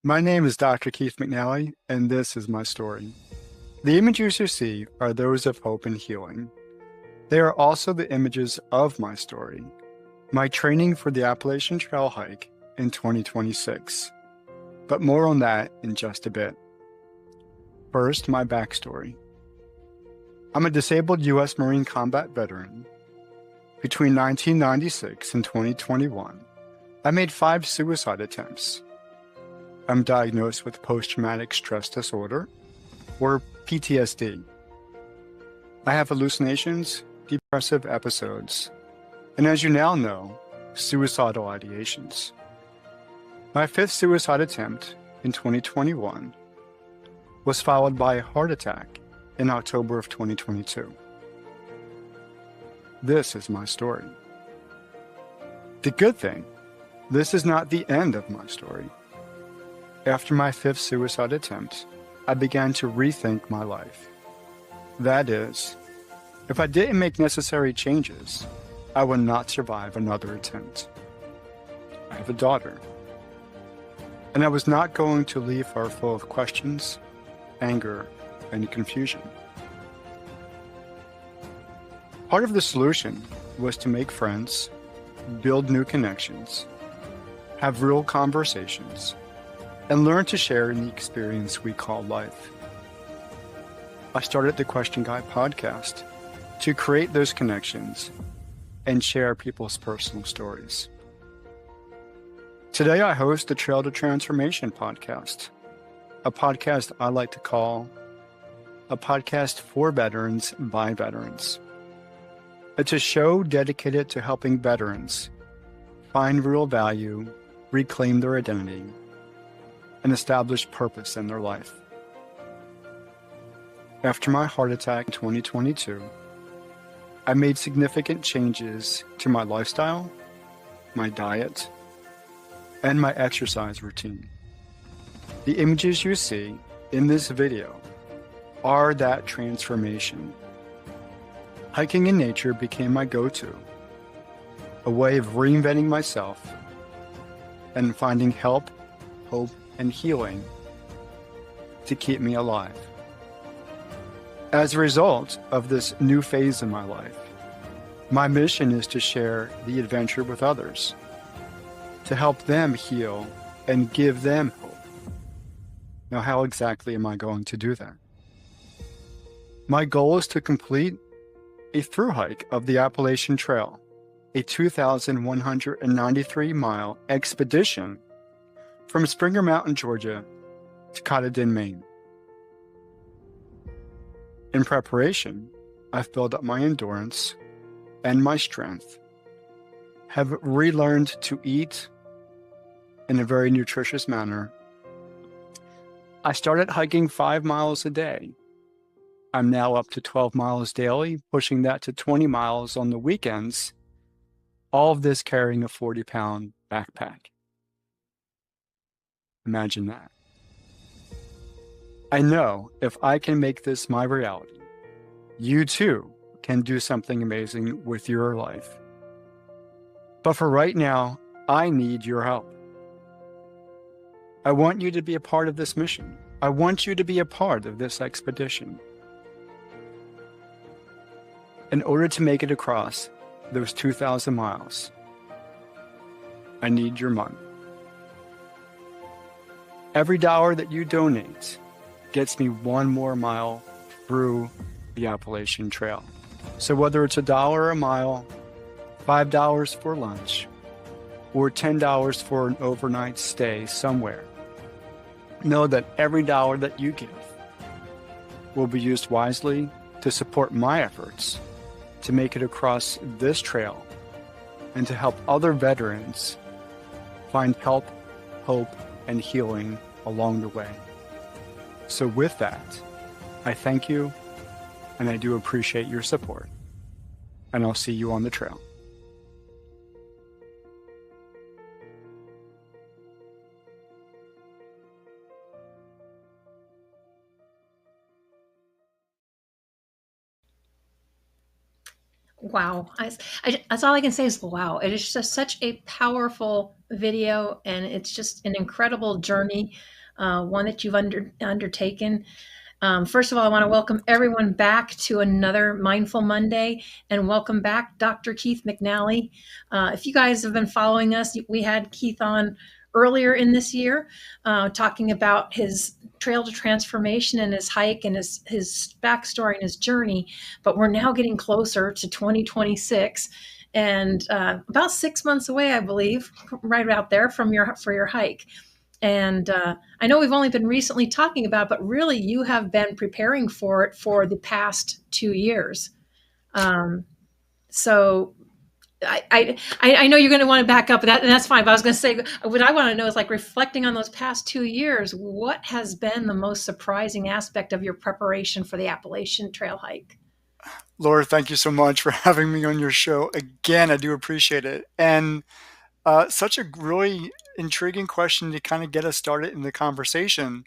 My name is Dr. Keith McNally, and this is my story. The images you see are those of hope and healing. They are also the images of my story, my training for the Appalachian Trail hike in 2026. But more on that in just a bit. First, my backstory. I'm a disabled U.S. Marine combat veteran. Between 1996 and 2021, I made 5 suicide attempts. I'm diagnosed with post-traumatic stress disorder, or PTSD. I have hallucinations, depressive episodes, and as you now know, suicidal ideations. My 5th suicide attempt in 2021 was followed by a heart attack in October of 2022. This is my story. The good thing, this is not the end of my story. After my 5th suicide attempt, I began to rethink my life. That is, if I didn't make necessary changes, I would not survive another attempt. I have a daughter, and I was not going to leave her full of questions, anger, and confusion. Part of the solution was to make friends, build new connections, have real conversations, and learn to share in the experience we call life. I started the Question Guy podcast to create those connections and share people's personal stories. Today I host the Trail to Transformation podcast, a podcast I like to call a podcast for veterans by veterans. It's a show dedicated to helping veterans find real value, reclaim their identity, and establish purpose in their life. After my heart attack in 2022, I made significant changes to my lifestyle, my diet, and my exercise routine. The images you see in this video are that transformation. Hiking in nature became my go-to, a way of reinventing myself and finding help, hope, and healing to keep me alive. As a result of this new phase in my life, my mission is to share the adventure with others, to help them heal and give them hope. Now, how exactly am I going to do that? My goal is to complete a thru hike of the Appalachian Trail, a 2,193-mile expedition from Springer Mountain, Georgia to Cottonwood, Maine. In preparation, I've built up my endurance and my strength, have relearned to eat in a very nutritious manner. I started hiking 5 miles a day. I'm now up to 12 miles daily, pushing that to 20 miles on the weekends, all of this carrying a 40-pound backpack. Imagine that. I know if I can make this my reality, you too can do something amazing with your life. But for right now, I need your help. I want you to be a part of this mission. I want you to be a part of this expedition. In order to make it across those 2,000 miles, I need your money. Every dollar that you donate gets me 1 more mile through the Appalachian Trail. So whether it's $1 a mile, $5 for lunch, or $10 for an overnight stay somewhere, know that every dollar that you give will be used wisely to support my efforts to make it across this trail and to help other veterans find help, hope, and healing along the way. So with that, I thank you, and I do appreciate your support, and I'll see you on the trail. Wow. That's all I can say is wow. It is just such a powerful video, and it's just an incredible journey, one that you've undertaken. First of all, I want to welcome everyone back to another Mindful Monday, and welcome back, Dr. Keith McNally. If you guys have been following us, we had Keith on earlier in this year, talking about his trail to transformation and his hike and his backstory and his journey. But we're now getting closer to 2026, and about 6 months away, I believe, right out there from your hike. And I know we've only been recently talking about it, but really you have been preparing for it for the past 2 years. Um, so I know you're going to want to back up, and that's fine. But I was going to say, what I want to know is, like, reflecting on those past 2 years, what has been the most surprising aspect of your preparation for the Appalachian Trail hike? Laura, thank you so much for having me on your show again. I do appreciate it. And such a really intriguing question to kind of get us started in the conversation.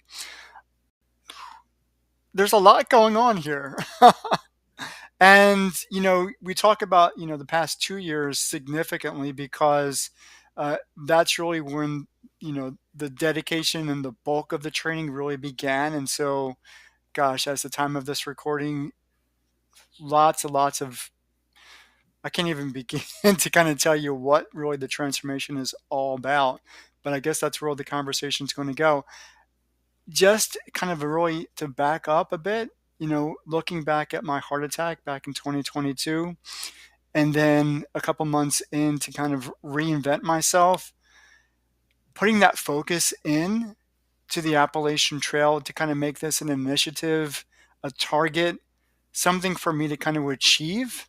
There's a lot going on here. And, we talk about, the past 2 years significantly because that's really when, the dedication and the bulk of the training really began. And so, gosh, as the time of this recording, lots and lots of, I can't even begin to kind of tell you what really the transformation is all about. But I guess that's where the conversation is going to go. Just kind of really to back up a bit, looking back at my heart attack back in 2022, and then a couple months in to kind of reinvent myself, putting that focus in to the Appalachian Trail to kind of make this an initiative, a target, something for me to kind of achieve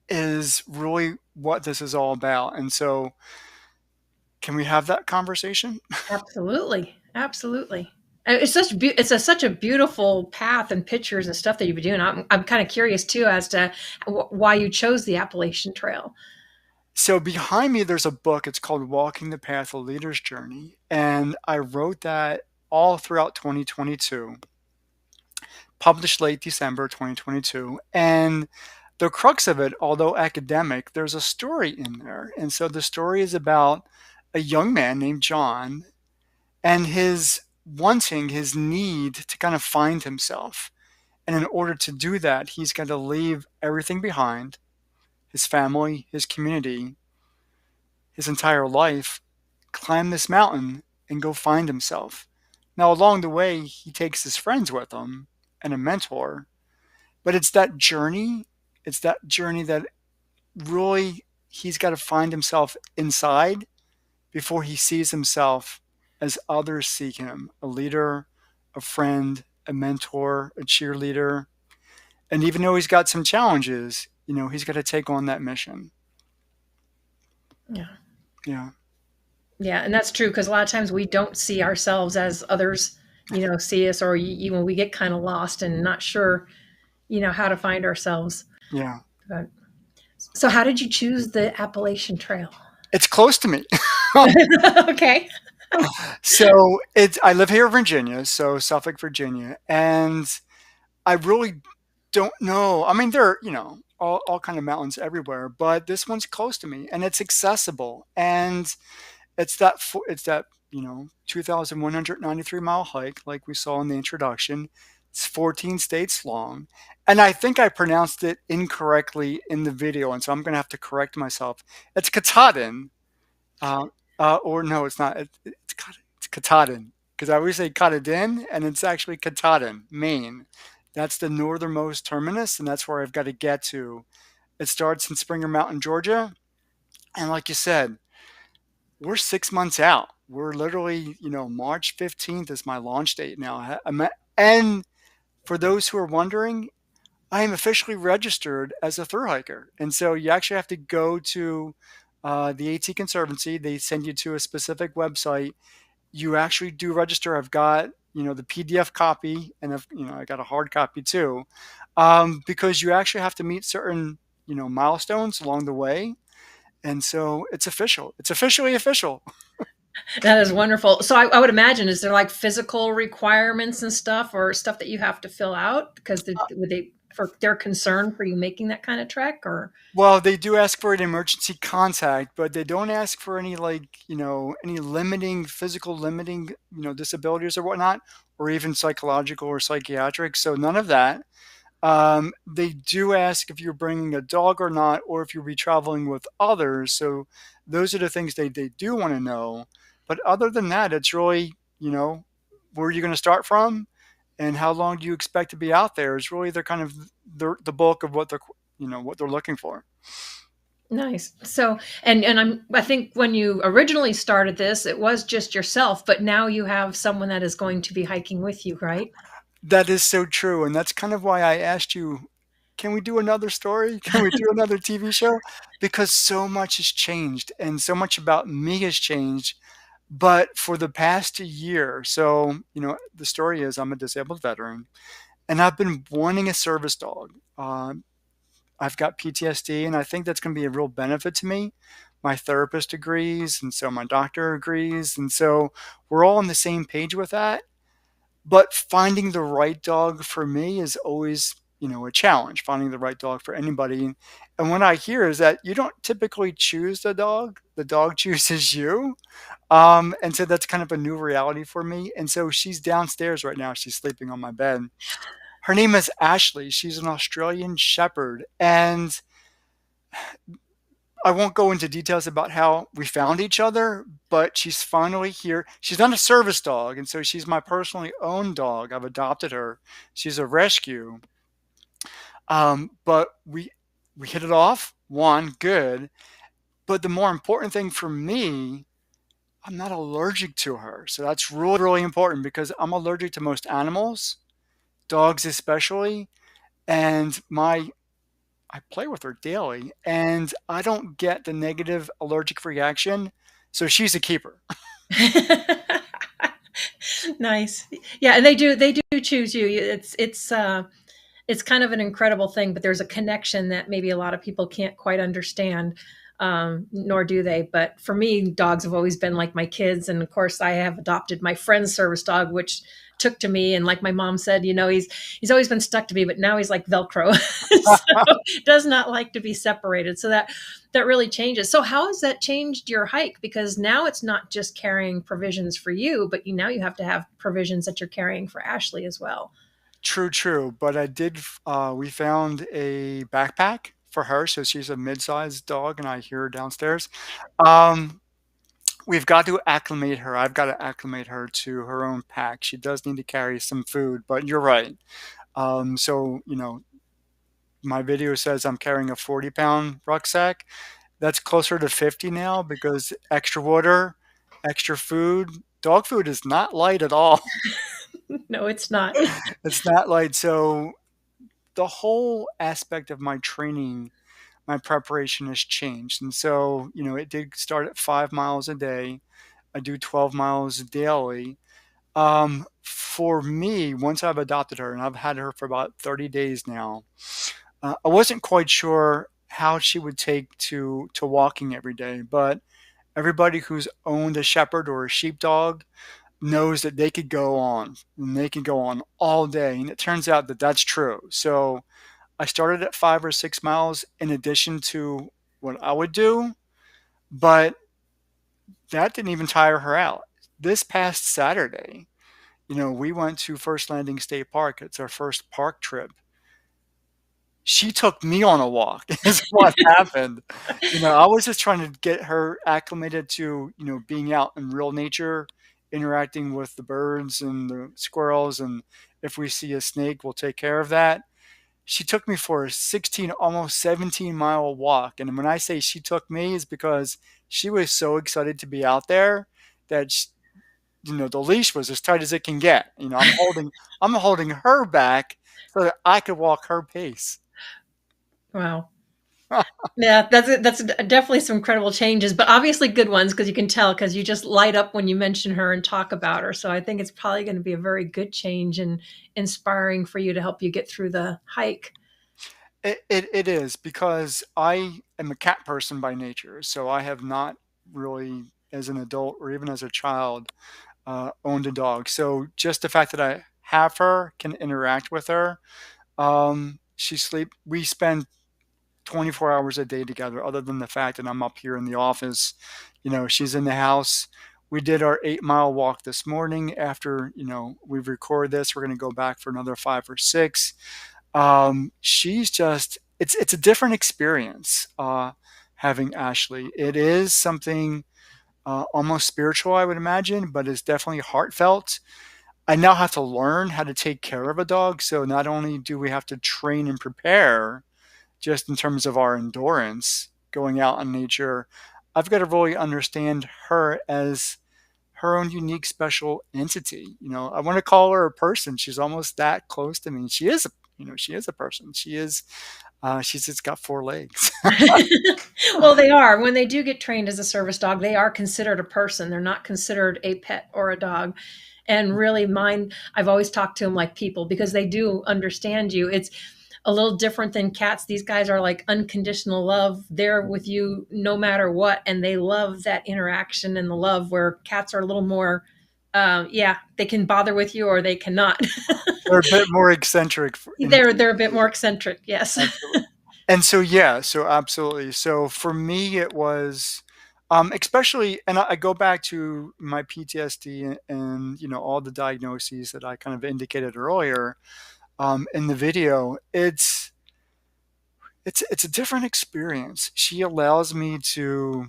is really what this is all about. And so, can we have that conversation? Absolutely, absolutely. Such a beautiful path and pictures and stuff that you've been doing. I'm kind of curious too as to why you chose the Appalachian Trail. So behind me, there's a book. It's called Walking the Path: A Leader's Journey. And I wrote that all throughout 2022, published late December 2022. And the crux of it, although academic, there's a story in there. And so the story is about a young man named John and his wanting, his need to kind of find himself. And in order to do that, he's got to leave everything behind, his family, his community, his entire life, climb this mountain and go find himself. Now, along the way, he takes his friends with him and a mentor, but it's that journey that really he's got to find himself inside before he sees himself as others see him, a leader, a friend, a mentor, a cheerleader. And even though he's got some challenges, he's got to take on that mission. Yeah. Yeah. Yeah, and that's true because a lot of times we don't see ourselves as others, see us, or when we get kind of lost and not sure, how to find ourselves. Yeah. But, so, how did you choose the Appalachian Trail? It's close to me. Okay. So I live here in Virginia, so Suffolk, Virginia, and I really don't know. I mean, there are, all kind of mountains everywhere, but this one's close to me and it's accessible. And it's that 2,193-mile hike, like we saw in the introduction. It's 14 states long, and I think I pronounced it incorrectly in the video, and so I'm going to have to correct myself. It's Katahdin, uh, or no, it's not. It's Katahdin because I always say Katahdin, and it's actually Katahdin, Maine. That's the northernmost terminus, and that's where I've got to get to. It starts in Springer Mountain, Georgia, and like you said, we're 6 months out. We're literally, March 15th is my launch date now. And for those who are wondering, I am officially registered as a thru-hiker. And so you actually have to go to the AT Conservancy. They send you to a specific website. You actually do register. I've got, the PDF copy, and I got a hard copy too, because you actually have to meet certain, milestones along the way. And so it's official. It's officially official. That is wonderful. So, I would imagine, is there like physical requirements and stuff, or stuff that you have to fill out because would they for their concern for you making that kind of trek, or? Well, they do ask for an emergency contact, but they don't ask for any like, any limiting, physical limiting, disabilities or whatnot, or even psychological or psychiatric. So none of that. They do ask if you're bringing a dog or not, or if you'll be traveling with others. So those are the things they do want to know. But other than that, it's really, where are you going to start from, and how long do you expect to be out there is really the kind of the bulk of what they're looking for. Nice. So, I think when you originally started this, it was just yourself, but now you have someone that is going to be hiking with you, right? That is so true, and that's kind of why I asked you, can we do another story? Can we do another TV show? Because so much has changed and so much about me has changed, but for the past year. So, the story is I'm a disabled veteran and I've been wanting a service dog. I've got PTSD, and I think that's going to be a real benefit to me. My therapist agrees, and so my doctor agrees, and so we're all on the same page with that. But finding the right dog for me is always, a challenge, finding the right dog for anybody. And what I hear is that you don't typically choose the dog chooses you. And so that's kind of a new reality for me. And so she's downstairs right now. She's sleeping on my bed. Her name is Ashley. She's an Australian Shepherd. And I won't go into details about how we found each other, but she's finally here. She's not a service dog, and so she's my personally owned dog. I've adopted her. She's a rescue. But we hit it off. One, good. But the more important thing for me, I'm not allergic to her. So that's really, really important because I'm allergic to most animals, dogs especially, and my I play with her daily, and I don't get the negative allergic reaction, so she's a keeper. Nice. Yeah, and they do choose you. It's kind of an incredible thing, but there's a connection that maybe a lot of people can't quite understand, nor do they. But for me, dogs have always been like my kids, and of course, I have adopted my friend's service dog, which took to me. And like my mom said, he's always been stuck to me, but now he's like Velcro, so does not like to be separated. So that really changes. So how has that changed your hike? Because now it's not just carrying provisions for you, but now you have to have provisions that you're carrying for Ashley as well. True, true, but we found a backpack for her, so she's a mid-sized dog, and I hear her downstairs. Um, we've got to acclimate her. I've got to acclimate her to her own pack. She does need to carry some food, but you're right. So, my video says I'm carrying a 40-pound rucksack. That's closer to 50 now because extra water, extra food. Dog food is not light at all. No, it's not. It's not light. So the whole aspect of my training, my preparation has changed. And so, it did start at 5 miles a day. I do 12 miles daily. For me, once I've adopted her, and I've had her for about 30 days now, I wasn't quite sure how she would take to walking every day, but everybody who's owned a shepherd or a sheepdog knows that they could go on and they can go on all day, and it turns out that that's true. So I started at 5 or 6 miles in addition to what I would do, but that didn't even tire her out. This past Saturday, we went to First Landing State Park. It's our first park trip. She took me on a walk is what happened. I was just trying to get her acclimated to, being out in real nature, interacting with the birds and the squirrels, and if we see a snake, we'll take care of that. She took me for a 16, almost 17-mile walk, and when I say she took me, is because she was so excited to be out there that the leash was as tight as it can get. I'm holding her back so that I could walk her pace. Wow. Yeah, that's definitely some incredible changes, but obviously good ones because you can tell because you just light up when you mention her and talk about her. So I think it's probably going to be a very good change and inspiring for you to help you get through the hike. It is because I am a cat person by nature, so I have not really, as an adult or even as a child, owned a dog. So just the fact that I have her, can interact with her, We spend 24 hours a day together, other than the fact that I'm up here in the office. She's in the house. We did our 8 mile walk this morning. After, we record this, we're going to go back for another 5 or 6. She's just, it's a different experience, having Ashley. It is something almost spiritual, I would imagine, but it's definitely heartfelt. I now have to learn how to take care of a dog. So not only do we have to train and prepare, just in terms of our endurance going out in nature, I've got to really understand her as her own unique special entity. I want to call her a person. She's almost that close to me. She is a person. She's just got 4 legs. Well, they are. When they do get trained as a service dog, they are considered a person. They're not considered a pet or a dog. And really, mine, I've always talked to them like people because they do understand you. It's a little different than cats. These guys are like unconditional love. They're with you no matter what. And they love that interaction and the love, where cats are a little more, yeah, they can bother with you or they cannot. They're a bit more eccentric. They're a bit more eccentric. Yes. Absolutely. And so, yeah, so absolutely. So for me, it was, especially, and I go back to my PTSD and, all the diagnoses that I kind of indicated earlier, in the video. It's a different experience. She allows me to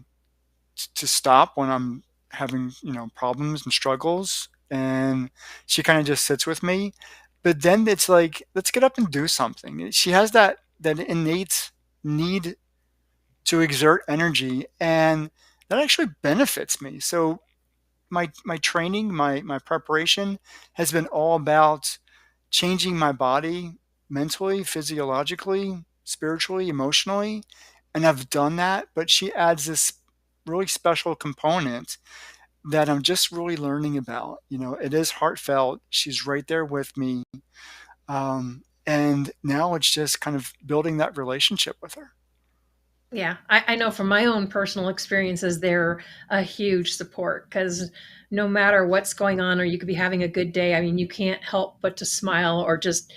stop when I'm having, problems and struggles, and she kind of just sits with me. But then it's like, let's get up and do something. She has that innate need to exert energy, and that actually benefits me. So my training, my preparation has been all about changing my body mentally, physiologically, spiritually, emotionally, and I've done that. But she adds this really special component that I'm just really learning about. It is heartfelt. She's right there with me, and now it's just kind of building that relationship with her. Yeah, I know from my own personal experiences, they're a huge support because no matter what's going on, or you could be having a good day, I mean, you can't help but to smile or just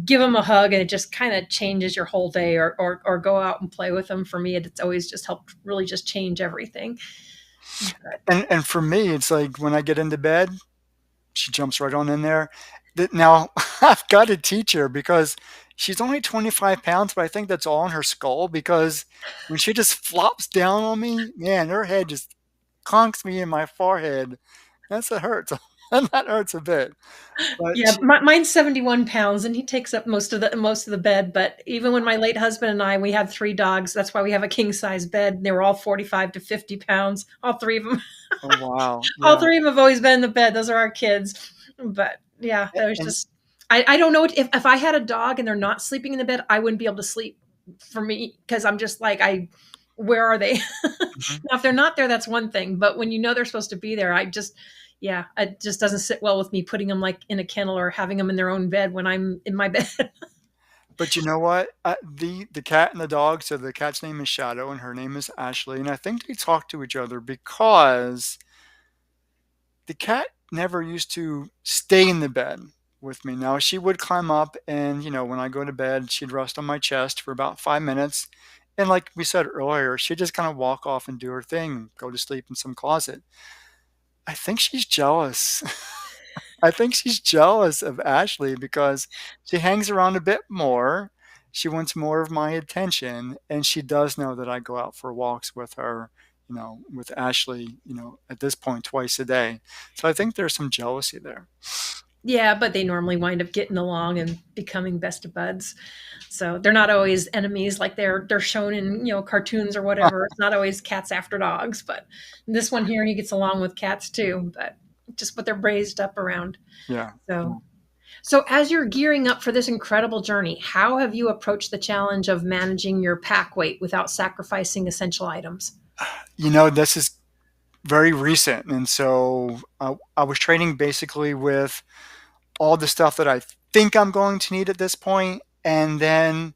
give them a hug, and it just kind of changes your whole day, or go out and play with them. For me, it's always just helped really just change everything. But And for me, it's like when I get into bed, she jumps right on in there. Now I've got to teach her, because she's only 25 pounds, but I think that's all in her skull, because when she just flops down on me, man, her head just conks me in my forehead. That hurts. That hurts a bit. But yeah, mine's 71 pounds, and he takes up most of the bed. But even when my late husband and I, we had 3 dogs. That's why we have a king size bed. They were all 45 to 50 pounds. All 3 of them. oh wow, All yeah. 3 of them have always been in the bed. Those are our kids. But yeah, that was And just. I don't know if I had a dog and they're not sleeping in the bed, I wouldn't be able to sleep. For me, because I'm just like, where are they? mhm. Now, if they're not there, that's one thing. But when you know they're supposed to be there, yeah, it just doesn't sit well with me putting them like in a kennel or having them in their own bed when I'm in my bed. But you know what? The cat and the dog. So the cat's name is Shadow, and her name is Ashley, and I think they talk to each other because the cat never used to stay in the bed with me. Now she would climb up, and when I go to bed, she'd rest on my chest for about 5 minutes. And like we said earlier, she'd just kind of walk off and do her thing, go to sleep in some closet. I think she's jealous. I think she's jealous of Ashley because she hangs around a bit more. She wants more of my attention, and she does know that I go out for walks with her, with Ashley, at this point twice a day. So I think there's some jealousy there. Yeah, but they normally wind up getting along and becoming best of buds. So they're not always enemies like they're shown in cartoons or whatever. It's not always cats after dogs, but this one here, he gets along with cats too. But just what they're raised up around. Yeah. So so as you're gearing up for this incredible journey, how have you approached the challenge of managing your pack weight without sacrificing essential items? This is very recent. And so I was training basically with all the stuff that I think I'm going to need at this point. And then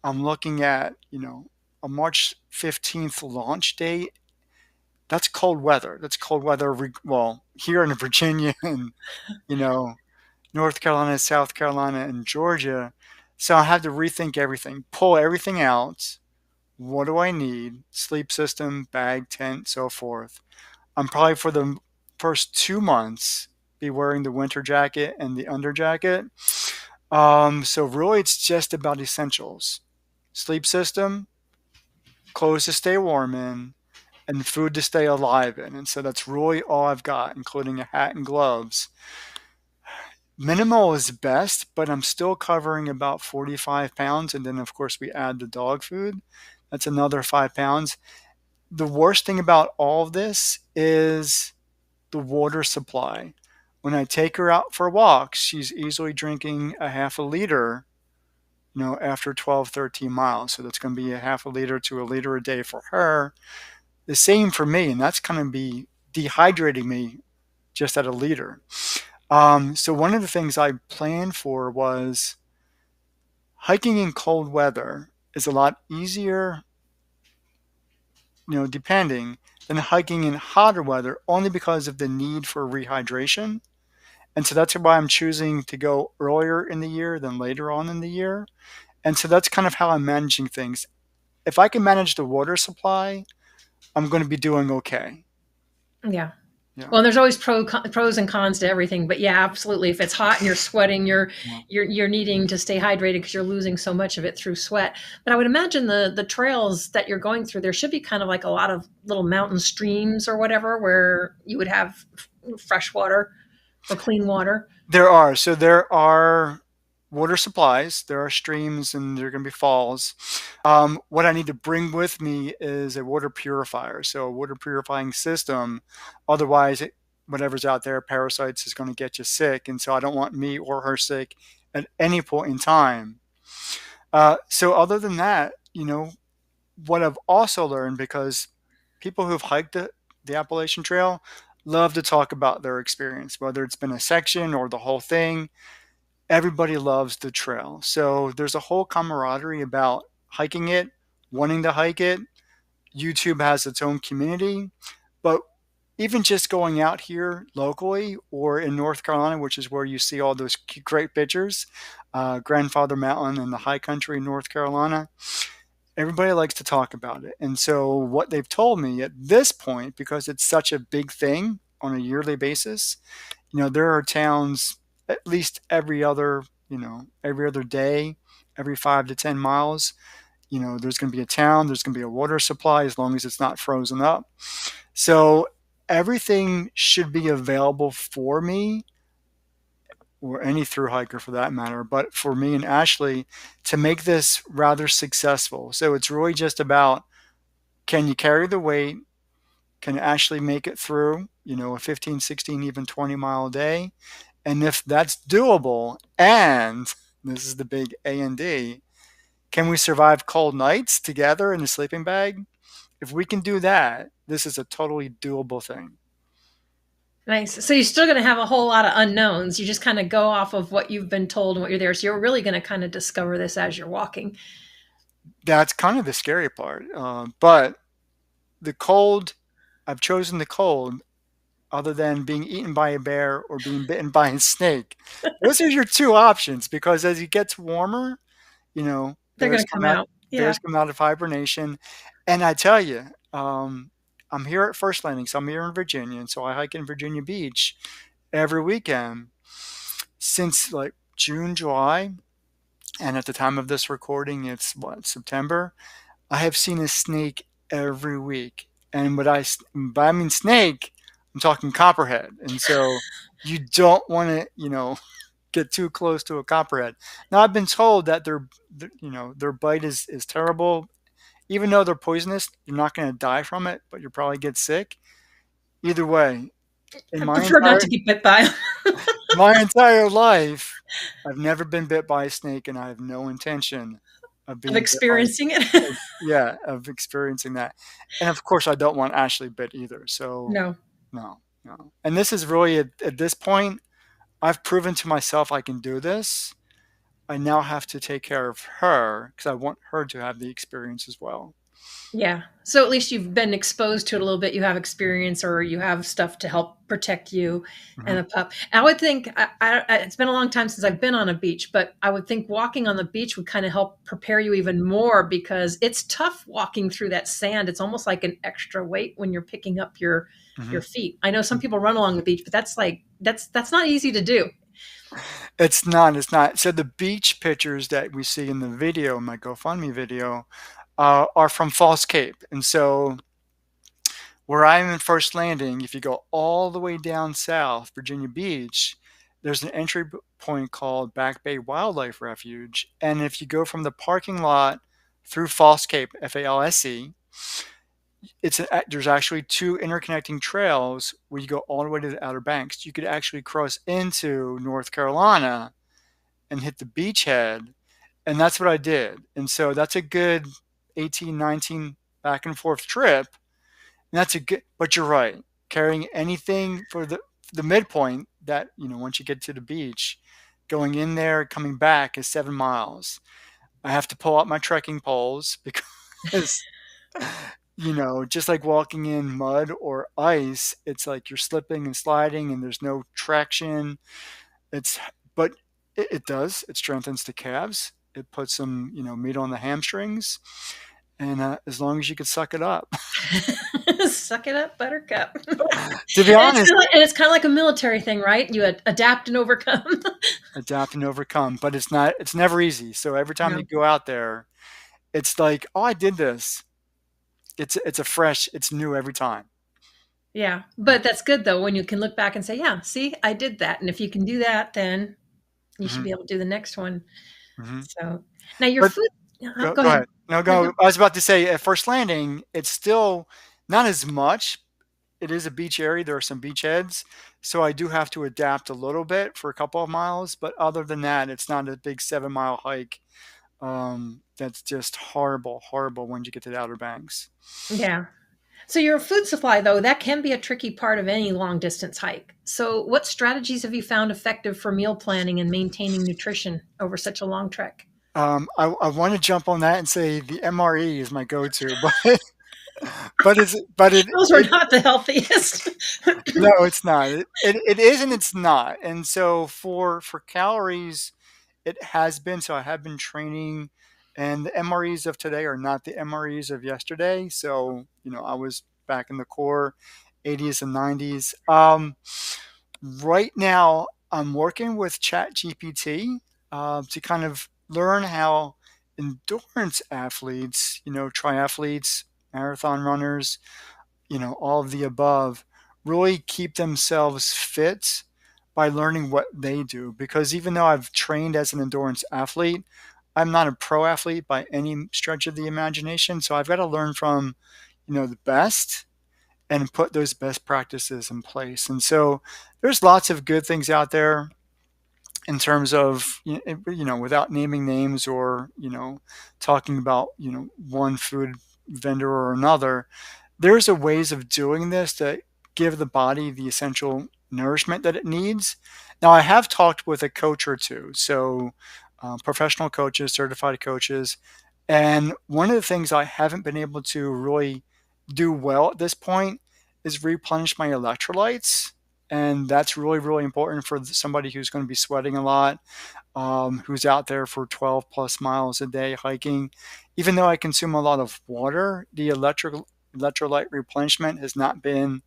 I'm looking at, a March 15th launch date. That's cold weather. That's cold weather. Well, here in Virginia and, you know, North Carolina, South Carolina, and Georgia. So I had to rethink everything, pull everything out. What do I need? Sleep system, bag, tent, so forth. I'm probably for the first 2 months be wearing the winter jacket and the under jacket. So really, it's just about essentials: sleep system, clothes to stay warm in, and food to stay alive in. And so that's really all I've got, including a hat and gloves. Minimal is best, but I'm still covering about 45 pounds. And then, of course, we add the dog food. That's another 5 pounds. The worst thing about all of this is the water supply. When I take her out for walks, she's easily drinking a half a liter, after 12, 13 miles. So that's going to be a half a liter to a liter a day for her. The same for me, and that's going to be dehydrating me just at a liter. So one of the things I planned for was hiking in cold weather is a lot easier, depending, than hiking in hotter weather only because of the need for rehydration. And so that's why I'm choosing to go earlier in the year than later on in the year. And so that's kind of how I'm managing things. If I can manage the water supply, I'm going to be doing okay. Yeah. Yeah. Well, there's always pros and cons to everything, but yeah, absolutely. If it's hot and you're sweating, Yeah. you're needing to stay hydrated because you're losing so much of it through sweat. But I would imagine the trails that you're going through, there should be kind of like a lot of little mountain streams or whatever where you would have fresh water or clean water. There are. So there are water supplies, there are streams, and there are going to be falls. What I need to bring with me is a water purifier, so a water purifying system. Otherwise, whatever's out there, parasites, is going to get you sick. And so I don't want me or her sick at any point in time. So other than that, what I've also learned, because people who've hiked the Appalachian Trail love to talk about their experience, whether it's been a section or the whole thing. Everybody loves the trail. So there's a whole camaraderie about hiking it, wanting to hike it. YouTube has its own community. But even just going out here locally or in North Carolina, which is where you see all those great pictures, Grandfather Mountain and the high country in North Carolina, everybody likes to talk about it. And so what they've told me at this point, because it's such a big thing on a yearly basis, there are towns at least every other day, every 5 to 10 miles. There's going to be a town, there's going to be a water supply as long as it's not frozen up. So everything should be available for me, or any through hiker for that matter, but for me and Ashley to make this rather successful. So it's really just about, can you carry the weight? Can Ashley make it through, a 15, 16, even 20-mile day? And if that's doable, and this is the big A and D, can we survive cold nights together in a sleeping bag? If we can do that, this is a totally doable thing. Nice. So you're still going to have a whole lot of unknowns. You just kind of go off of what you've been told and what you're there. So you're really going to kind of discover this as you're walking. That's kind of the scary part. But the cold, I've chosen the cold other than being eaten by a bear or being bitten by a snake. Those are your two options, because as it gets warmer, They're going to come out. Yeah. bears come out of hibernation. And I tell you, I'm here at First Landing, so I'm here in Virginia, and so I hike in Virginia Beach every weekend since like June, July, and at the time of this recording, it's what, September. I have seen a snake every week, and by I mean snake, I'm talking copperhead, and so you don't want to, get too close to a copperhead. Now I've been told that their bite is terrible. Even though they're poisonous, you're not going to die from it, but you'll probably get sick. Either way, in I my prefer not entire to get bit by them. my entire life, I've never been bit by a snake, and I have no intention of Of being bit by a experiencing it. yeah, of experiencing that. And of course, I don't want Ashley bit either. So No. no, no. And this is really at this point, I've proven to myself I can do this. I now have to take care of her because I want her to have the experience as well. Yeah. So at least you've been exposed to it a little bit. You have experience, or you have stuff to help protect you and Mhm. the pup. I would think it's been a long time since I've been on a beach, but I would think walking on the beach would kind of help prepare you even more, because it's tough walking through that sand. It's almost like an extra weight when you're picking up your Mhm. feet. I know some people run along the beach, but that's not easy to do. It's not, it's not. So the beach pictures that we see in the video, my GoFundMe video, are from False Cape. And so where I'm in First Landing, if you go all the way down south, Virginia Beach, there's an entry point called Back Bay Wildlife Refuge. And if you go from the parking lot through False Cape, FALSE, there's actually two interconnecting trails where you go all the way to the Outer Banks. You could actually cross into North Carolina and hit the beachhead, and that's what I did. And so that's a good 18, 19 back and forth trip. And that's a good, but you're right. Carrying anything for the midpoint that, once you get to the beach, going in there, coming back is 7 miles. I have to pull out my trekking poles because, just like walking in mud or ice, it's like you're slipping and sliding and there's no traction. It's but it does. It strengthens the calves. It puts some, meat on the hamstrings, and as long as you can suck it up. Suck it up, buttercup. And To be honest, it's kind of like a military thing, right? You adapt and overcome. adapt and overcome, but it's not. It's never easy. So every time you No. go out there, it's like, oh, I did this. It's a fresh. It's new every time. Yeah, but that's good though when you can look back and say, "Yeah, see, I did that." And if you can do that, then you should Hmm. be able to do the next one. Hmm. So now your But food. go, Go go ahead. ahead. No, No, go. go. I was about to say at First Landing, it's still not as much. It is a beach area. There are some beach heads, so I do have to adapt a little bit for a couple of miles. But other than that, it's not a big 7 mile hike. That's just horrible, horrible when you get to the Outer Banks. Yeah. So your food supply though, that can be a tricky part of any long distance hike. So what strategies have you found effective for meal planning and maintaining nutrition over such a long trek? I want to jump on that and say the MRE is my go-to, but Those were it not the healthiest. no, it's not. It is and it's not. And so for calories, it has been. So I have been training, and the MREs of today are not the MREs of yesterday. So I was back in the core 80s and 90s. Right now, I'm working with Chat GPT to kind of learn how endurance athletes, triathletes, marathon runners, all of the above, really keep themselves fit by learning what they do. Because even though I've trained as an endurance athlete, I'm not a pro athlete by any stretch of the imagination. So I've got to learn from, the best and put those best practices in place. And so there's lots of good things out there in terms of, without naming names or, talking about, one food vendor or another, there's a ways of doing this that give the body the essential nourishment that it needs. Now, I have talked with a coach or two, so professional coaches, certified coaches, and one of the things I haven't been able to really do well at this point is replenish my electrolytes. And that's really, really important for somebody who's going to be sweating a lot, who's out there for 12 plus miles a day hiking. Even though I consume a lot of water, the electrolyte replenishment has not been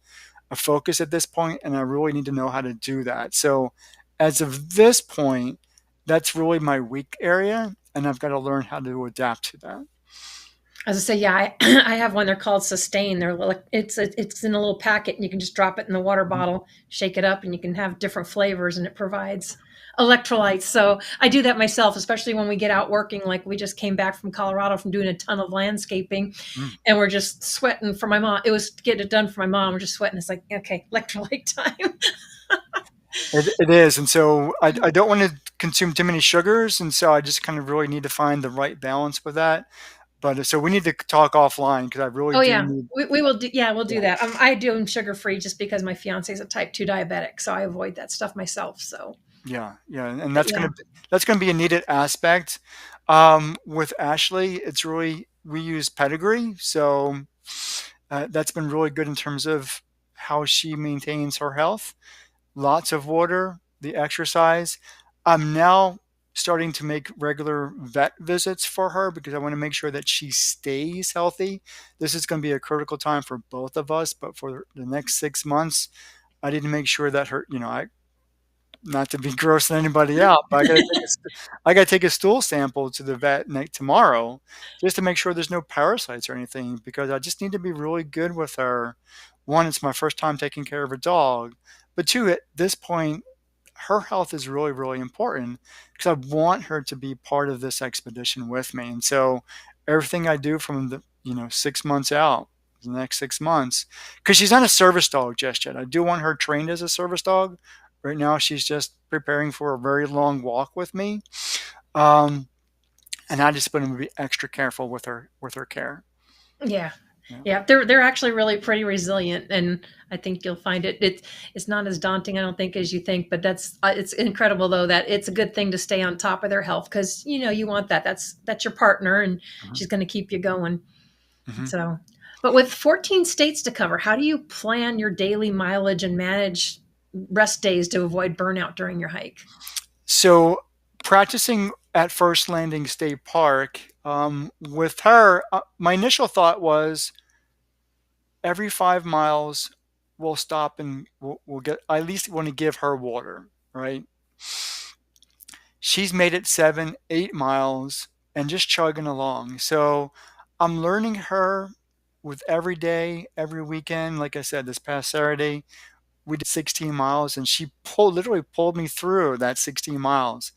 a focus at this point, and I really need to know how to do that. So, as of this point, that's really my weak area, and I've got to learn how to adapt to that. As I say, yeah, I have one. They're called Sustain. They're like it's in a little packet, and you can just drop it in the water bottle, shake it up, and you can have different flavors, and it provides electrolytes. So I do that myself, especially when we get out working. Like we just came back from Colorado from doing a ton of landscaping, Mm. and we're just sweating for my mom. It was to get it done for my mom. We're just sweating. It's like, okay, electrolyte time. It is, and so I don't want to consume too many sugars, and so I just kind of really need to find the right balance with that. But so we need to talk offline because I really Oh do yeah, need. we will do. Yeah, we'll Yeah, do that. I do them sugar free just because my fiance is a type 2 diabetic, so I avoid that stuff myself. So, yeah, yeah, and but yeah, that's gonna be a needed aspect. With Ashley, it's really we use Pedigree, so that's been really good in terms of how she maintains her health. Lots of water, the exercise. I'm now starting to make regular vet visits for her because I want to make sure that she stays healthy. This is going to be a critical time for both of us, but for the next 6 months, I need to make sure that her, not to be grossing anybody out, but I got to take a stool sample to the vet tomorrow just to make sure there's no parasites or anything because I just need to be really good with her. One, it's my first time taking care of a dog, but two, at this point, her health is really, really important because I want her to be part of this expedition with me. And so everything I do from the, 6 months out, the next 6 months, because she's not a service dog just yet. I do want her trained as a service dog. Right now, she's just preparing for a very long walk with me. Um, and I just want to be extra careful with her care. Yeah. Yeah. Yeah, they're actually really pretty resilient, and I think you'll find it's not as daunting, I don't think, as you think. But that's it's incredible though that it's a good thing to stay on top of their health because you want that. That's your partner, and Mhm. she's going to keep you going. Mhm. So, but with 14 states to cover, how do you plan your daily mileage and manage rest days to avoid burnout during your hike? So practicing at First Landing State Park with her, my initial thought was every 5 miles we'll stop and we'll get. I at least want to give her water, right? She's made it 7, 8 miles and just chugging along. So I'm learning her with every day, every weekend. Like I said, this past Saturday we did 16 miles and she literally pulled me through that 16 miles.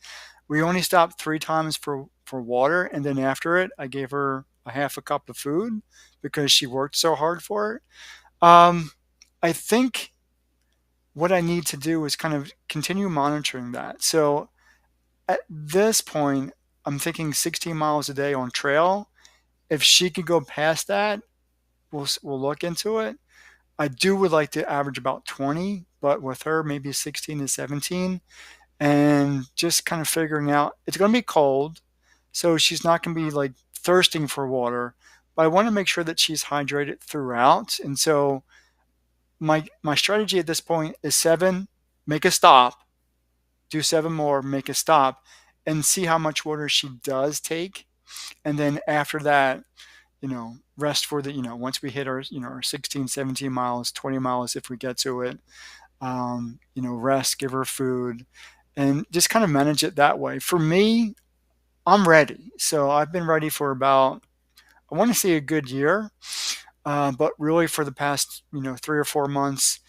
We only stopped 3 times for water, and then after it, I gave her a half a cup of food because she worked so hard for it. I think what I need to do is kind of continue monitoring that. So at this point, I'm thinking 16 miles a day on trail. If she could go past that, we'll look into it. I would like to average about 20, but with her maybe 16 to 17, and just kind of figuring out it's going to be cold, so she's not going to be like thirsting for water, but I want to make sure that she's hydrated throughout. And so my strategy at this point is 7, make a stop, do 7 more, make a stop, and see how much water she does take. And then after that, rest for the, once we hit our, our 16, 17 miles, 20 miles, if we get to it, rest, give her food, and just kind of manage it that way. For me, I'm ready. So I've been ready for about, I want to say a good year, but really for the past, 3 or 4 months,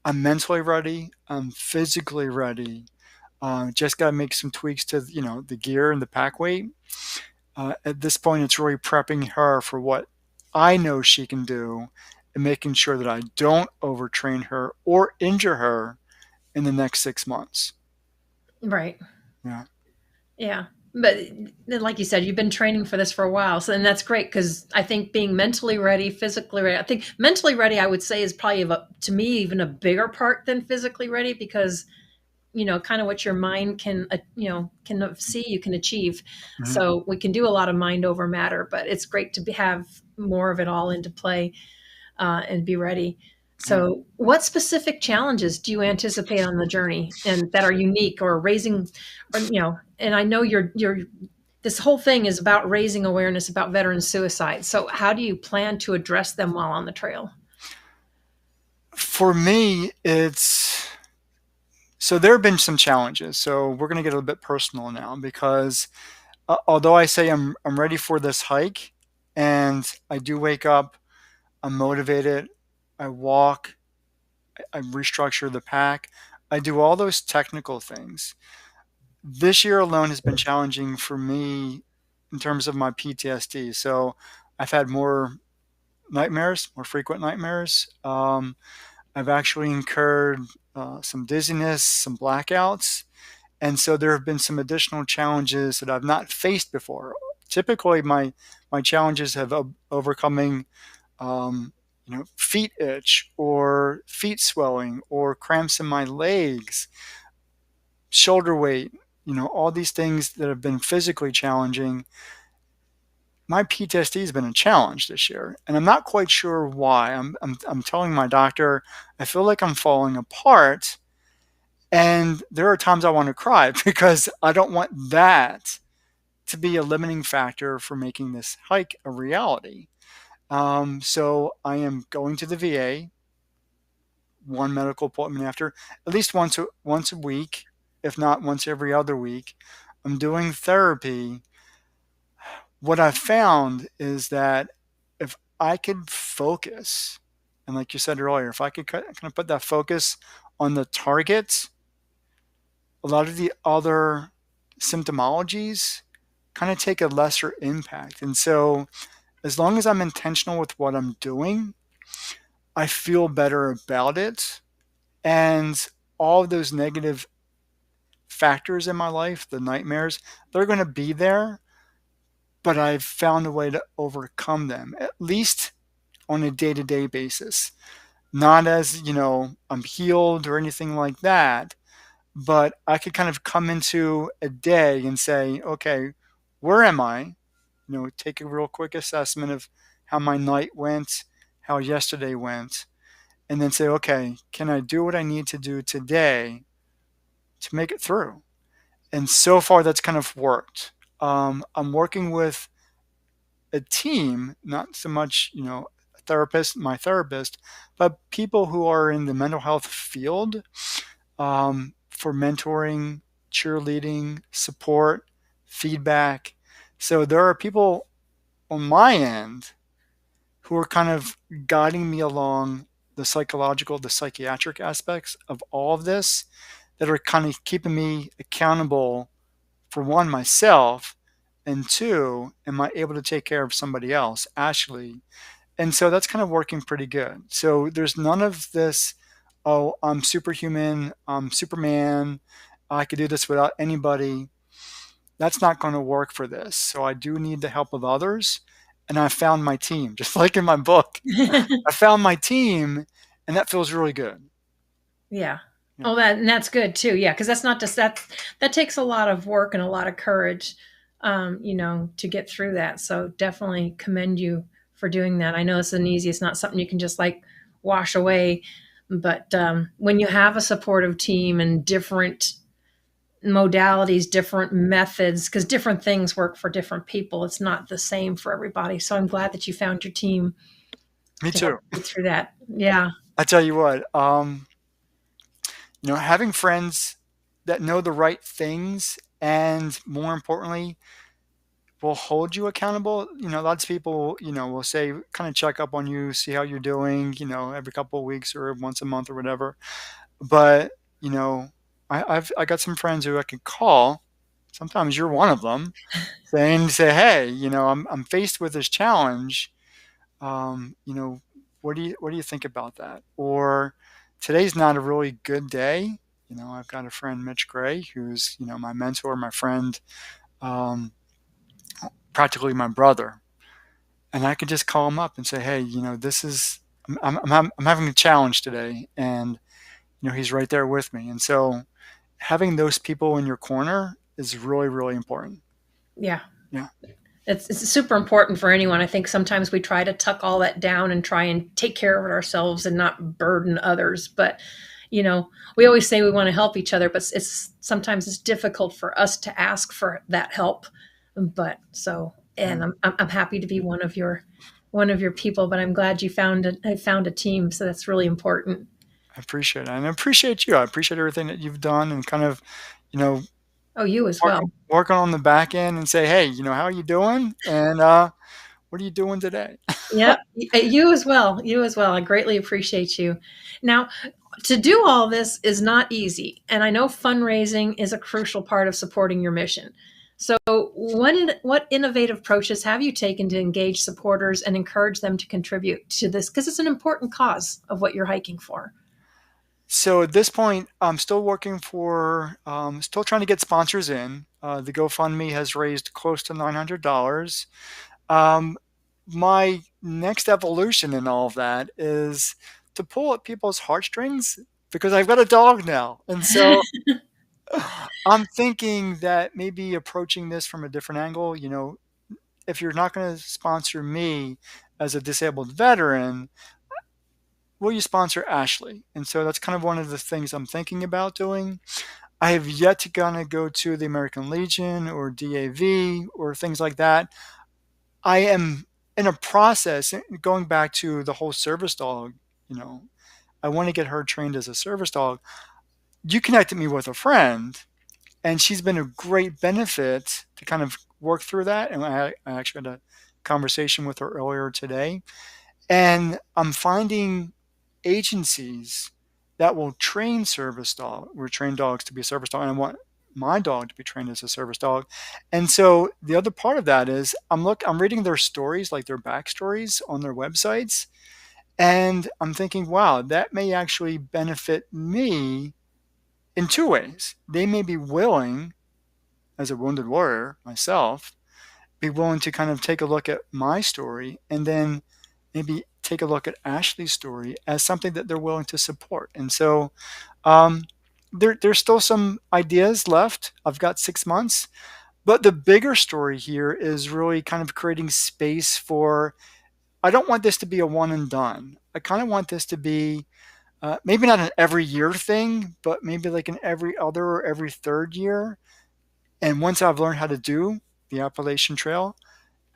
I'm mentally ready. I'm physically ready. Just got to make some tweaks to, the gear and the pack weight. At this point, it's really prepping her for what I know she can do and making sure that I don't overtrain her or injure her in the next 6 months. Right. Yeah. Yeah. But like you said, you've been training for this for a while. So, and that's great because I think being mentally ready, physically ready, I think mentally ready, I would say, is probably, to me, even a bigger part than physically ready because, kind of what your mind can, can see, you can achieve. Mhm. So we can do a lot of mind over matter, but it's great to have more of it all into play and be ready. Yeah. So, what specific challenges do you anticipate on the journey, and that are unique or raising, or And I know you're this whole thing is about raising awareness about veteran suicide. So, how do you plan to address them while on the trail? For me, it's so there have been some challenges. So we're going to get a little bit personal now because although I say I'm ready for this hike and I do wake up, I'm motivated, I walk, I restructure the pack, I do all those technical things. This year alone has been challenging for me in terms of my PTSD. So I've had more nightmares, more frequent nightmares. I've actually incurred some dizziness, some blackouts. And so there have been some additional challenges that I've not faced before. Typically, my challenges have overcoming, feet itch or feet swelling or cramps in my legs, shoulder weight, all these things that have been physically challenging. my PTSD has been a challenge this year, and I'm not quite sure why. I'm telling my doctor I feel like I'm falling apart, and there are times I want to cry because I don't want that to be a limiting factor for making this hike a reality. So I am going to the VA, one medical appointment after, at least once a week, if not once every other week. I'm doing therapy. What I've found is that if I could focus, and like you said earlier, if I could kind of put that focus on the target, a lot of the other symptomologies kind of take a lesser impact. And so, as long as I'm intentional with what I'm doing, I feel better about it. And all of those negative factors in my life, the nightmares, they're going to be there, but I've found a way to overcome them, at least on a day to day basis. Not as, I'm healed or anything like that, but I could kind of come into a day and say, okay, where am I? Take a real quick assessment of how my night went, how yesterday went, and then say, okay, can I do what I need to do today to make it through? And so far, that's kind of worked. I'm working with a team, not so much, my therapist, but people who are in the mental health field, for mentoring, cheerleading, support, feedback. So there are people on my end who are kind of guiding me along the psychological, the psychiatric aspects of all of this that are kind of keeping me accountable for one, myself, and two, am I able to take care of somebody else, Ashley? And so that's kind of working pretty good. So there's none of this, oh, I'm superhuman, I'm Superman, I could do this without anybody. That's not going to work for this. So I do need the help of others. And I found my team, just like in my book. I found my team, and that feels really good. Yeah. Yeah. Oh, that's good too. Yeah, because that's not just that takes a lot of work and a lot of courage, to get through that. So definitely commend you for doing that. I know it's an easy. It's not something you can just like wash away, but when you have a supportive team and different modalities, different methods, because different things work for different people, it's not the same for everybody. So I'm glad that you found your team Me to help too. you through that. Yeah. I tell you what, having friends that know the right things and more importantly, will hold you accountable. Lots of people, will say, kind of check up on you, see how you're doing, every couple of weeks or once a month or whatever. But, I got some friends who I can call. Sometimes you're one of them, say, hey, I'm faced with this challenge. What do you think about that? Or today's not a really good day. I've got a friend, Mitch Gray, who's, my mentor, my friend, um, practically my brother. And I could just call him up and say, hey, this is, I'm having a challenge today. And, he's right there with me. And so having those people in your corner is really, really important. Yeah. Yeah. It's super important for anyone. I think sometimes we try to tuck all that down and try and take care of it ourselves and not burden others. But, we always say we want to help each other, but sometimes it's difficult for us to ask for that help. But so, and I'm happy to be one of your people, but I'm glad you found a team. So that's really important. I appreciate it. And I appreciate you. I appreciate everything that you've done and kind of, you know, Oh, you as working, well. working on the back end and say, hey, how are you doing? And what are you doing today? Yeah, you as well. You as well. I greatly appreciate you. Now, to do all this is not easy, and I know fundraising is a crucial part of supporting your mission. So, what innovative approaches have you taken to engage supporters and encourage them to contribute to this? Because it's an important cause of what you're hiking for. So at this point, I'm still working still trying to get sponsors in. The GoFundMe has raised close to $900. Um, my next evolution in all of that is to pull at people's heartstrings because I've got a dog now. And so I'm thinking that maybe approaching this from a different angle, if you're not going to sponsor me as a disabled veteran, will you sponsor Ashley? And so that's kind of one of the things I'm thinking about doing. I have yet to kind of go to the American Legion or DAV or things like that. I am in a process going back to the whole service dog. You know, I want to get her trained as a service dog. You connected me with a friend, and she's been a great benefit to kind of work through that. And I actually had a conversation with her earlier today, and I'm finding agencies that will train service dog or train dogs to be a service dog. And I want my dog to be trained as a service dog. And so the other part of that is I'm reading their stories, like their backstories on their websites. And I'm thinking, wow, that may actually benefit me in two ways. They may be willing, as a wounded warrior myself, be willing to kind of take a look at my story and then maybe take a look at Ashley's story as something that they're willing to support. And so um, there's still some ideas left. I've got 6 months. But the bigger story here is really kind of creating space for, I don't want this to be a one and done. I kind of want this to be maybe not an every year thing, but maybe like an every other or every third year. And once I've learned how to do the Appalachian Trail,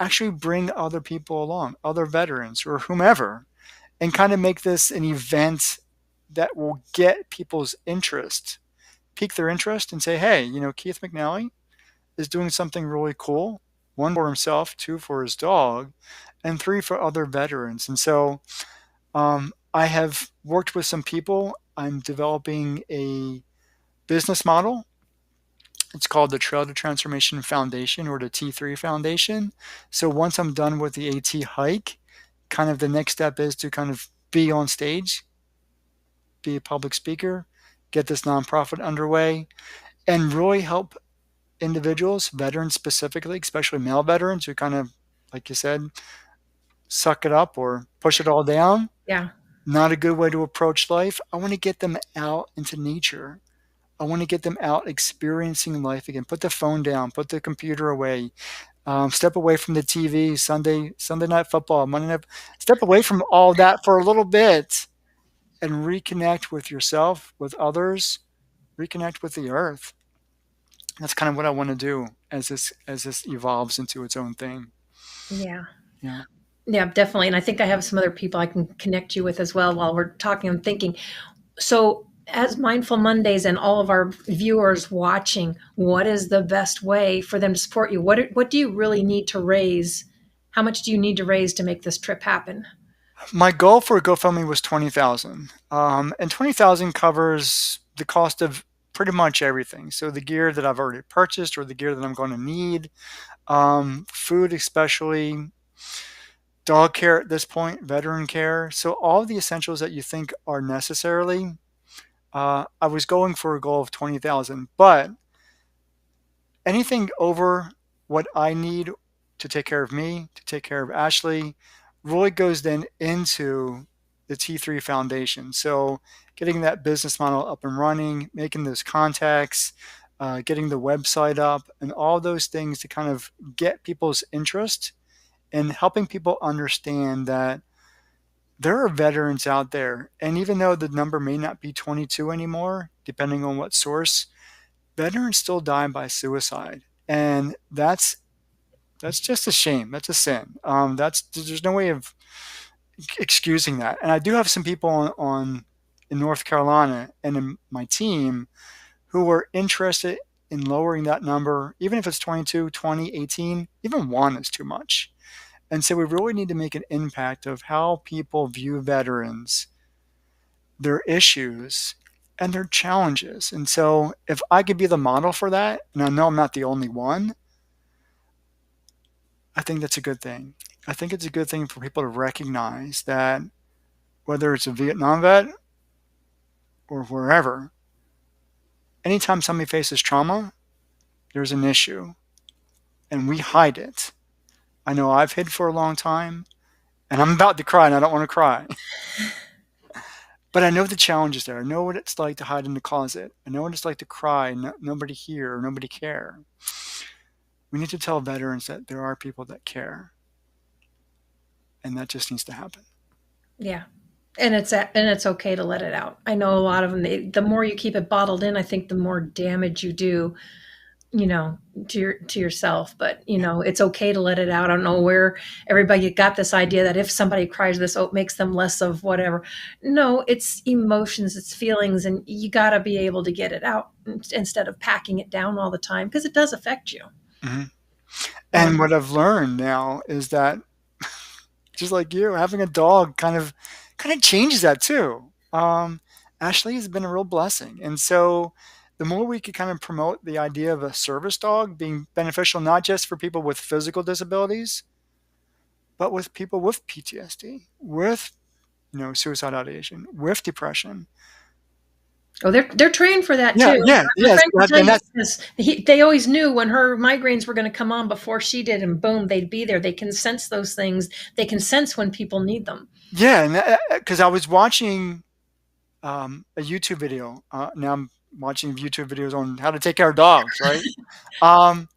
actually bring other people along, other veterans or whomever, and kind of make this an event that will get people's interest, pique their interest, and say, hey, Keith McNally is doing something really cool. One for himself, two for his dog, and three for other veterans. And so I have worked with some people. I'm developing a business model. It's called the Trail to Transformation Foundation, or the T3 Foundation. So once I'm done with the AT hike, kind of the next step is to kind of be on stage, be a public speaker, get this nonprofit underway, and really help individuals, veterans specifically, especially male veterans who kind of, like you said, suck it up or push it all down. Yeah. Not a good way to approach life. I want to get them out into nature. I want to get them out experiencing life again. Put the phone down, put the computer away, step away from the TV, Sunday night football, Monday night. Step away from all that for a little bit and reconnect with yourself, with others, reconnect with the earth. That's kind of what I want to do as this evolves into its own thing. Yeah. Yeah. Yeah, definitely. And I think I have some other people I can connect you with as well while we're talking. I'm thinking, so as Mindful Mondays and all of our viewers watching, what is the best way for them to support you? What do you really need to raise? How much do you need to raise to make this trip happen? My goal for GoFundMe was 20,000, and 20,000 covers the cost of pretty much everything. So the gear that I've already purchased, or the gear that I'm going to need, food especially, dog care at this point, veteran care. So all the essentials that you think are necessarily. I was going for a goal of 20,000, but anything over what I need to take care of me, to take care of Ashley, really goes then into the T3 Foundation. So getting that business model up and running, making those contacts, getting the website up, and all those things to kind of get people's interest and helping people understand that there are veterans out there. And even though the number may not be 22 anymore, depending on what source, veterans still die by suicide. And that's just a shame. That's a sin. There's no way of excusing that. And I do have some people on in North Carolina and in my team who are interested in lowering that number, even if it's 22, 20, 18, even one is too much. And so we really need to make an impact of how people view veterans, their issues, and their challenges. And so if I could be the model for that, and I know I'm not the only one, I think that's a good thing. I think it's a good thing for people to recognize that whether it's a Vietnam vet or wherever, anytime somebody faces trauma, there's an issue and we hide it. I know I've hid for a long time and I'm about to cry and I don't want to cry. But I know the challenges there. I know what it's like to hide in the closet. I know what it's like to cry and nobody hear or nobody care. We need to tell veterans that there are people that care, and that just needs to happen. Yeah. And it's okay to let it out. I know a lot of them. The more you keep it bottled in, I think the more damage you do, you know, to yourself. But it's okay to let it out. I don't know where everybody got this idea that if somebody cries this, oh, it makes them less of whatever. No, it's emotions, it's feelings, and you got to be able to get it out instead of packing it down all the time because it does affect you. Hmm. And And what I've learned now is that, just like you, having a dog kind of changes that too. Ashley has been a real blessing, and so the more we could kind of promote the idea of a service dog being beneficial, not just for people with physical disabilities, but with people with PTSD, with suicidal ideation, with depression. oh, they're trained for that Yeah, too. yeah, My yes, friend can tell and you that's this. They always knew when her migraines were going to come on before she did, and boom, they'd be there. They can sense those things. They can sense when people need them. yeah, and because I was watching a YouTube video. Now I'm watching YouTube videos on how to take care of dogs, right? Um,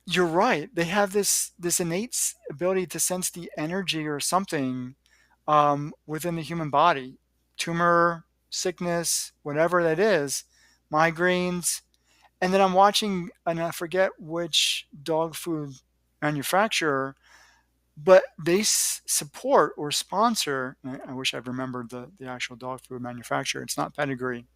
you're right. They have this innate ability to sense the energy or something within the human body, tumor, sickness, whatever that is, migraines. And then I'm watching, and I forget which dog food manufacturer, but they support or sponsor. I wish I remembered the actual dog food manufacturer. It's not Pedigree,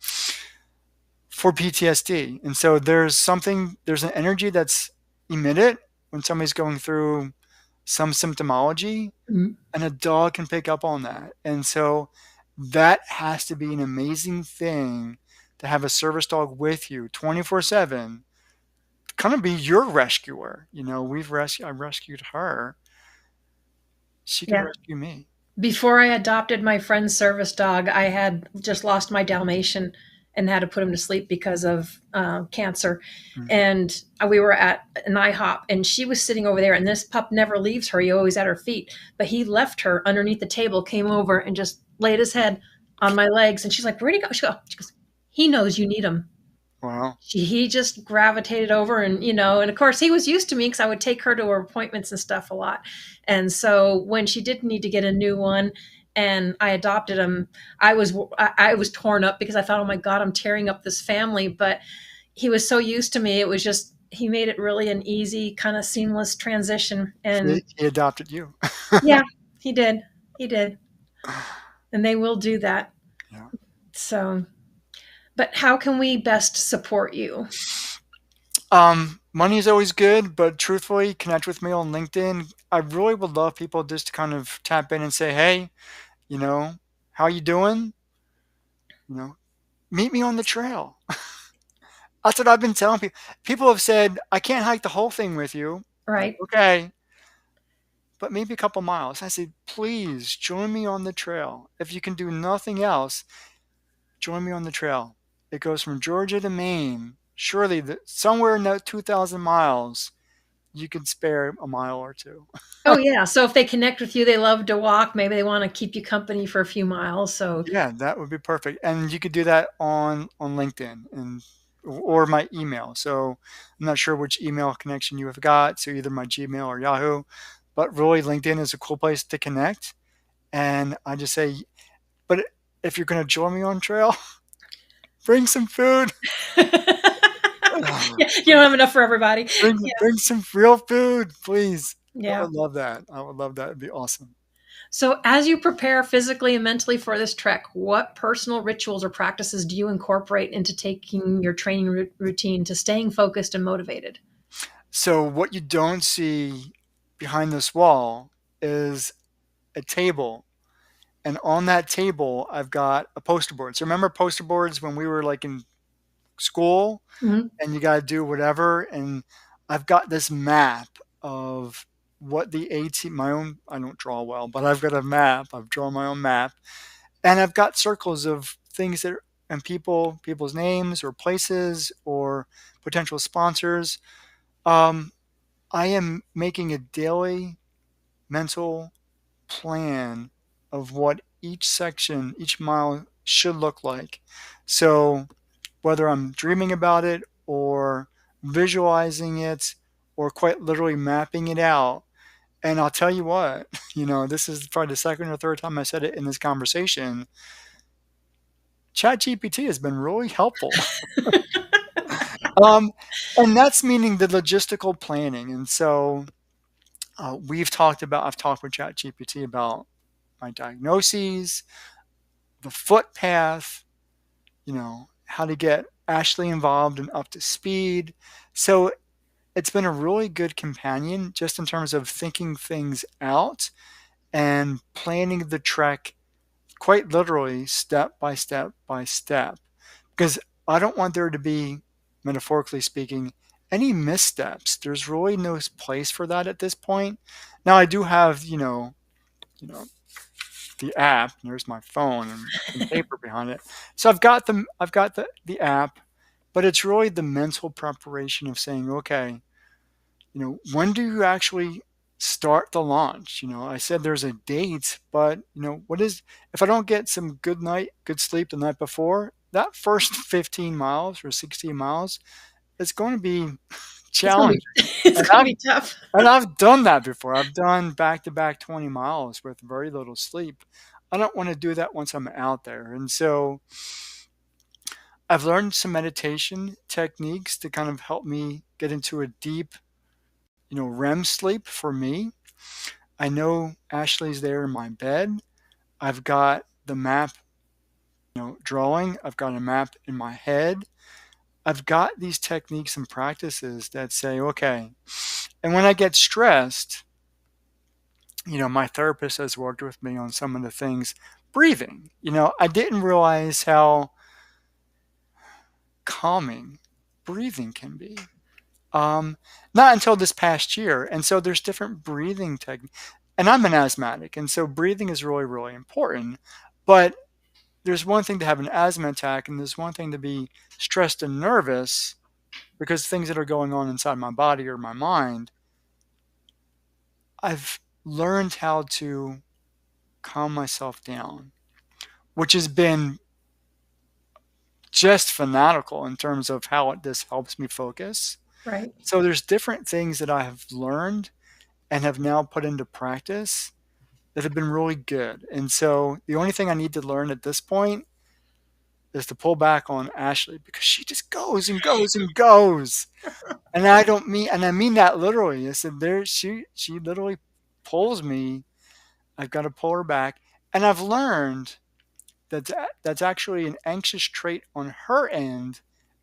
for PTSD. And so there's an energy that's emitted when somebody's going through some symptomology, Mm. and a dog can pick up on that. And so that has to be an amazing thing to have a service dog with you 24/7, kind of be your rescuer. I rescued her. She could Yeah. rescue me. Before I adopted my friend's service dog, I had just lost my Dalmatian and had to put him to sleep because of cancer. Mm. And we were at an IHOP, and she was sitting over there, and this pup never leaves her. He always at her feet, but he left her underneath the table, came over, and just laid his head on my legs. And she's like, "Where'd he go?" She goes, "He knows you need him." Wow. He just gravitated over, and of course he was used to me because I would take her to her appointments and stuff a lot. And so when she did need to get a new one and I adopted him, I was torn up because I thought, oh my God, I'm tearing up this family. But he was so used to me. It was just, he made it really an easy kind of seamless transition. And He adopted you. yeah, he did, and they will do that. Yeah. So, but how can we best support you? Money is always good, but truthfully, connect with me on LinkedIn. I really would love people just to kind of tap in and say, "Hey, you know, how you doing? You know, meet me on the trail." That's what I've been telling people. People have said, "I can't hike the whole thing with you." Like, Right. okay, but maybe a couple miles. I said, "Please join me on the trail. If you can do nothing else, join me on the trail. It goes from Georgia to Maine. Surely, somewhere in that 2,000 miles, you could spare a mile or two." Oh, yeah. So if they connect with you, they love to walk. Maybe they want to keep you company for a few miles. So, Yeah, that would be perfect. And you could do that on LinkedIn and or my email. So I'm not sure which email connection you have got, so either my Gmail or Yahoo, but really LinkedIn is a cool place to connect. And I just say, but if you're going to join me on trail, bring some food. yeah, you don't have enough for everybody. bring Yeah. bring some real food, please. I Yeah. would love that. I would love that. It'd be awesome. So, as you prepare physically and mentally for this trek, what personal rituals or practices do you incorporate into taking your training routine to staying focused and motivated? So what you don't see behind this wall is a table. And on that table, I've got a poster board. So remember poster boards when we were like in school Mhm. and you got to do whatever. And I've got this map of what the AT, my own, I don't draw well, but I've got a map. I've drawn my own map. And I've got circles of things that, and people's names or places or potential sponsors. Um, I am making a daily mental plan of what each section, each mile should look like. So whether I'm dreaming about it or visualizing it or quite literally mapping it out. And I'll tell you what, this is probably the second or third time I said it in this conversation. ChatGPT has been really helpful. um, and that's meaning the logistical planning. And so I've talked with ChatGPT about my diagnoses, the foot path, how to get Ashley involved and up to speed. So it's been a really good companion just in terms of thinking things out and planning the trek quite literally step by step by step. Because I don't want there to be, metaphorically speaking, any missteps. There's really no place for that at this point. Now I do have, the app. There's my phone and some paper behind it. So I've got the app, but it's really the mental preparation of saying, okay, when do you actually start the launch? I said there's a date, but what is if I don't get some good sleep the night before, that first 15 miles or 16 miles, it's going to be It's gonna be challenging. it's And gonna I've be tough. and I've done that before. I've done back-to-back 20 miles with very little sleep. I don't want to do that once I'm out there. And so I've learned some meditation techniques to kind of help me get into a deep, REM sleep for me. I know Ashley's there in my bed. I've got the map, drawing. I've got a map in my head. I've got these techniques and practices that say, okay, and when I get stressed, my therapist has worked with me on some of the things. Breathing, I didn't realize how calming breathing can be. Not until this past year. And so there's different breathing techniques. And I'm an asthmatic, and so breathing is really, really important. But there's one thing to have an asthma attack, and there's one thing to be stressed and nervous because things that are going on inside my body or my mind. I've learned how to calm myself down, which has been just fanatical in terms of how this helps me focus. Right. So there's different things that I have learned and have now put into practice that have been really good. And so the only thing I need to learn at this point is to pull back on Ashley because she just goes and goes and goes. And I mean that literally. I said she literally pulls me. I've got to pull her back. And I've learned that's actually an anxious trait on her end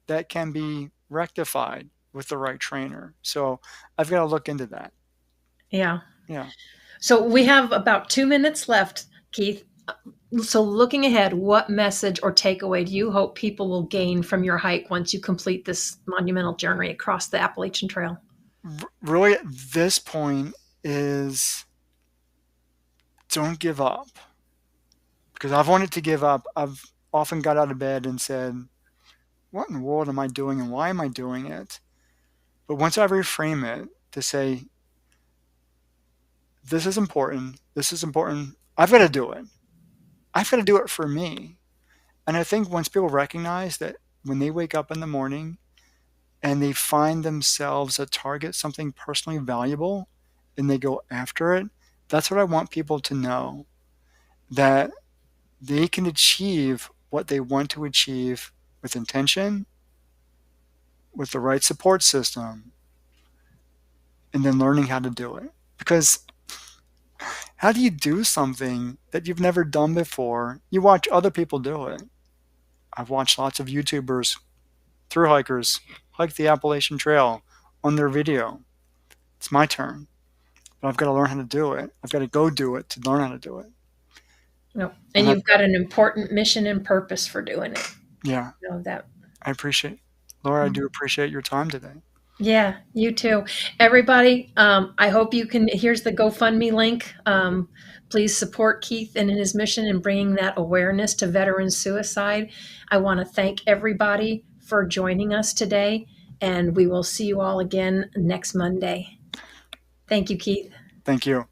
that can be rectified with the right trainer. So I've got to look into that. Yeah. Yeah. So we have about 2 minutes left, Keith. So looking ahead, what message or takeaway do you hope people will gain from your hike once you complete this monumental journey across the Appalachian Trail? Really, at this point is don't give up. Because I've wanted to give up. I've often got out of bed and said, what in the world am I doing and why am I doing it? But once I reframe it to say, this is important, I've got to do it. I've got to do it for me. And I think once people recognize that when they wake up in the morning and they find themselves a target, something personally valuable, and they go after it, that's what I want people to know. That they can achieve what they want to achieve with intention, with the right support system, and then learning how to do it. Because how do you do something that you've never done before? You watch other people do it. I've watched lots of YouTubers, thru-hikers, hike the Appalachian Trail on their video. It's my turn. But I've got to learn how to do it. I've got to go do it to learn how to do it. No. And you've got an important mission and purpose for doing it. Yeah. You know that. I appreciate, Laura, I do appreciate your time today. Yeah, you too. Everybody, I hope you can. Here's the GoFundMe link. Please support Keith and his mission in bringing that awareness to veteran suicide. I want to thank everybody for joining us today, and we will see you all again next Monday. Thank you, Keith. Thank you.